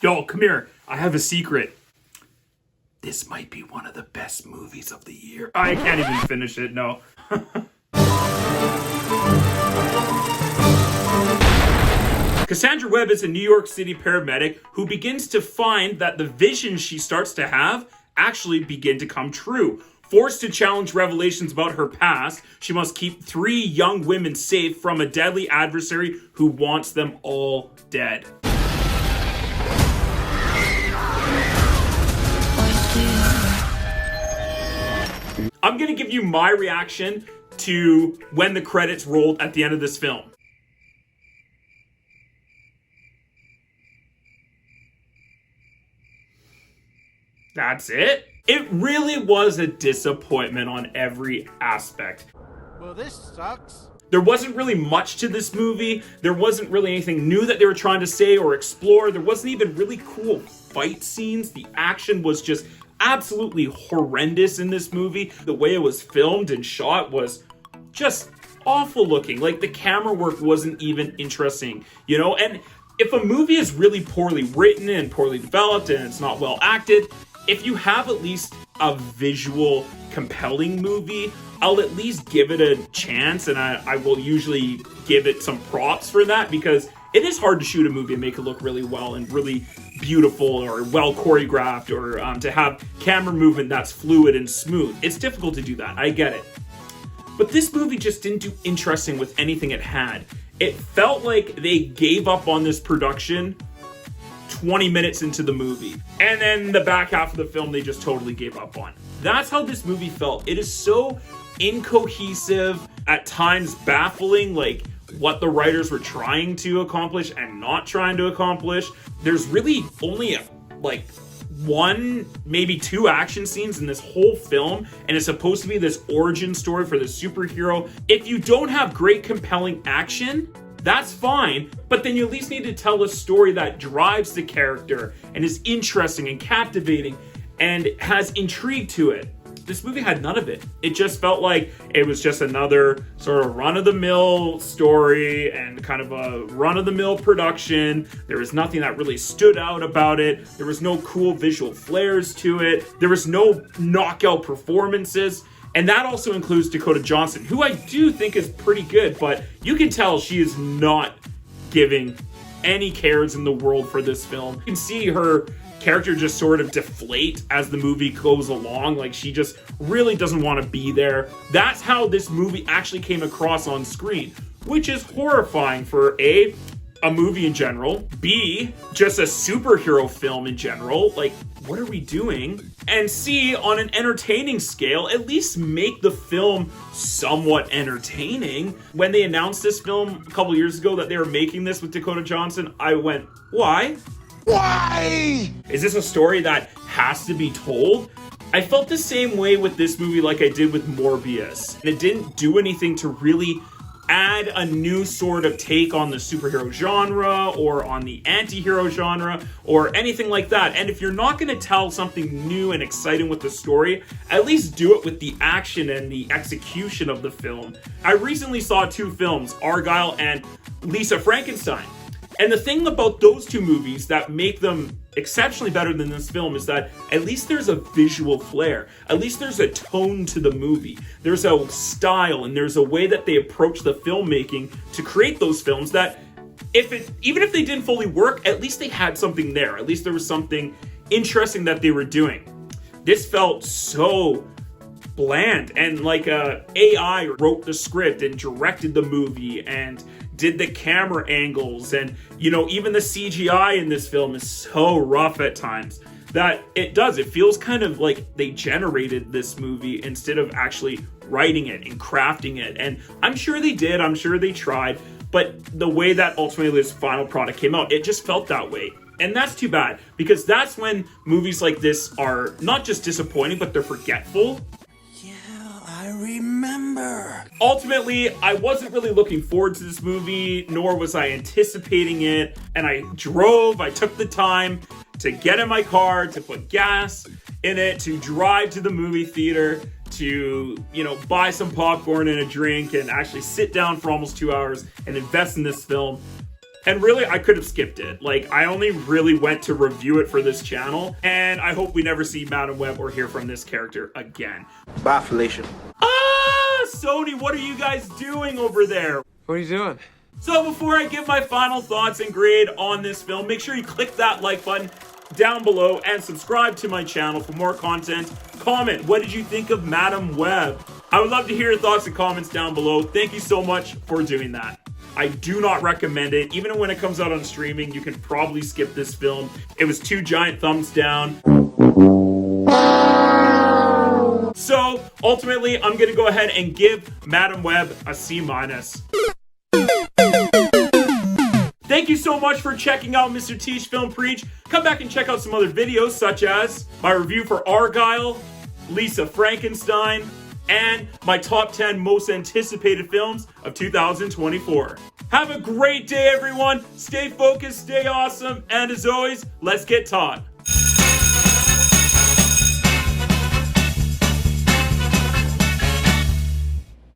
Yo, come here. I have a secret. This might be one of the best movies of the year. I can't even finish it, no. Cassandra Webb is a New York City paramedic who begins to find that the visions she starts to have actually begin to come true. Forced to challenge revelations about her past, she must keep 3 young women safe from a deadly adversary who wants them all dead. I'm going to give you my reaction to when the credits rolled at the end of this film. That's it. It really was a disappointment on every aspect. Well, this sucks. There wasn't really much to this movie. There wasn't really anything new that they were trying to say or explore. There wasn't even really cool fight scenes. The action was just absolutely horrendous in this movie. The way it was filmed and shot was just awful looking. Like, the camera work wasn't even interesting, you know? And if a movie is really poorly written and poorly developed and it's not well acted, if you have at least a visual, compelling movie, I'll at least give it a chance, and I will usually give it some props for that, because it is hard to shoot a movie and make it look really well and really beautiful or well choreographed, or to have camera movement that's fluid and smooth. It's difficult to do that, I get it. But this movie just didn't do interesting with anything it had. It felt like they gave up on this production 20 minutes into the movie, and then the back half of the film they just totally gave up on. That's how this movie felt. It is so incohesive, at times baffling, like what the writers were trying to accomplish and not trying to accomplish. There's really only like 1, maybe 2 action scenes in this whole film, and it's supposed to be this origin story for the superhero. If you don't have great compelling action, that's fine, but then you at least need to tell a story that drives the character and is interesting and captivating and has intrigue to it. This movie had none of it. It just felt like it was just another sort of run-of-the-mill story and kind of a run-of-the-mill production. There was nothing that really stood out about it. There was no cool visual flares to it. There was no knockout performances. And that also includes Dakota Johnson, who I do think is pretty good, but you can tell she is not giving any cares in the world for this film. You can see her character just sort of deflate as the movie goes along. Like, she just really doesn't want to be there. That's how this movie actually came across on screen, which is horrifying for A, movie in general, B, just a superhero film in general. Like, what are we doing? And C, on an entertaining scale, at least make the film somewhat entertaining. When they announced this film a couple years ago that they were making this with Dakota Johnson, I went, why? Why? Is this a story that has to be told? I felt the same way with this movie like I did with Morbius. And it didn't do anything to really add a new sort of take on the superhero genre or on the anti-hero genre or anything like that. And if you're not going to tell something new and exciting with the story, at least do it with the action and the execution of the film. I recently saw 2 films, Argylle and Lisa Frankenstein. And the thing about those 2 movies that make them exceptionally better than this film is that at least there's a visual flair. At least there's a tone to the movie. There's a style and there's a way that they approach the filmmaking to create those films that even if they didn't fully work, at least they had something there. At least there was something interesting that they were doing. This felt so bland, and like AI wrote the script and directed the movie and did the camera angles, and you know, even the CGI in this film is so rough at times that it feels kind of like they generated this movie instead of actually writing it and crafting it. And I'm sure they did, I'm sure they tried, but the way that ultimately this final product came out, it just felt that way. And that's too bad, because that's when movies like this are not just disappointing, but they're forgetful. I remember. Ultimately, I wasn't really looking forward to this movie, nor was I anticipating it. And I took the time to get in my car, to put gas in it, to drive to the movie theater, to, you know, buy some popcorn and a drink and actually sit down for almost 2 hours and invest in this film. And really, I could have skipped it. Like, I only really went to review it for this channel, and I hope we never see Madam Web or hear from this character again. Bye, Felicia. Sony, what are you guys doing over there? What are you doing? So before I give my final thoughts and grade on this film, make sure you click that like button down below and subscribe to my channel for more content. Comment, what did you think of Madam Web? I would love to hear your thoughts and comments down below. Thank you so much for doing that. I do not recommend it. Even when it comes out on streaming, you can probably skip this film. It was 2 giant thumbs down. So ultimately, I'm gonna go ahead and give Madam Web a C-. Thank you so much for checking out Mr. Teach Film Preach. Come back and check out some other videos, such as my review for Argyle, Lisa Frankenstein, and my top 10 most anticipated films of 2024. Have a great day, everyone. Stay focused, stay awesome, and as always, let's get taught.